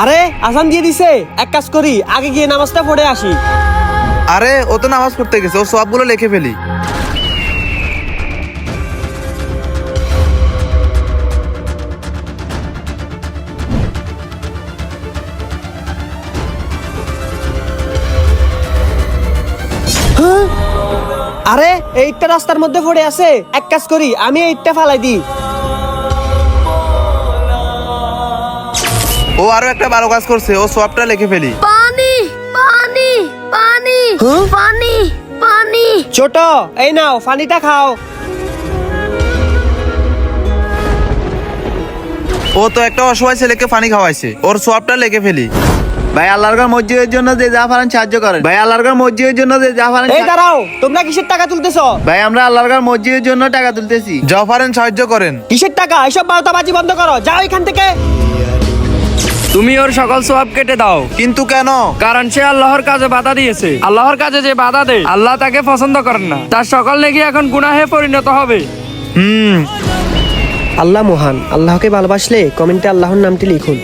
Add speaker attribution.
Speaker 1: আরে আজান দিয়ে দিছে, এক কাজ করি, আগে গিয়ে নামাজটা পড়ে আসি।
Speaker 2: আরে ও তো নামাজ পড়তে গেছে, ও সবগুলো লিখে ফেলি।
Speaker 1: আরে এইটা রাস্তার মধ্যে পড়ে আছে, এক কাজ করি, আমি এইটা ফালাই দিই।
Speaker 2: ও আরো একটা ভালো কাজ করছে, ও সবটা লিখে ফেলি।
Speaker 3: পানি পানি পানি
Speaker 1: হ্যাঁ?
Speaker 3: পানি পানি।
Speaker 1: ছোট, এই নাও পানিটা খাও।
Speaker 2: ও তো একটা অসহায় ছেলেকে পানি খাওয়াইছে, ওর সবটা লিখে ফেলি।
Speaker 4: ভাই আল্লাহর মসজিদের জন্য যে যা পারেন সাহায্য করেন। ভাই আল্লাহর মসজিদের জন্য যে যা পারেন।
Speaker 1: এই দাঁড়াও, তোমরা কিসের টাকা তুলতেছো?
Speaker 4: ভাই আমরা আল্লাহর মসজিদের জন্য টাকা তুলতেছি।
Speaker 2: যা পারেন সাহায্য করেন।
Speaker 1: কিসের টাকা? এসব বারোটাবাজি বন্ধ করো, যাও এখান থেকে।
Speaker 5: তুমি ওর সকল সওয়াব কেটে দাও,
Speaker 2: কিন্তু কেন?
Speaker 5: কারণ সে আল্লাহর কাজে বাধা দিয়েছে। আল্লাহর কাজে যে বাধা দেয় আল্লাহ তাকে পছন্দ করেন না। তার সকল নেকি এখন গুনাহে পরিণত হবে।
Speaker 1: আল্লাহ মহান, আল্লাহকে ভালোবাসলে কমেন্টে আল্লাহর নামটি লিখুন।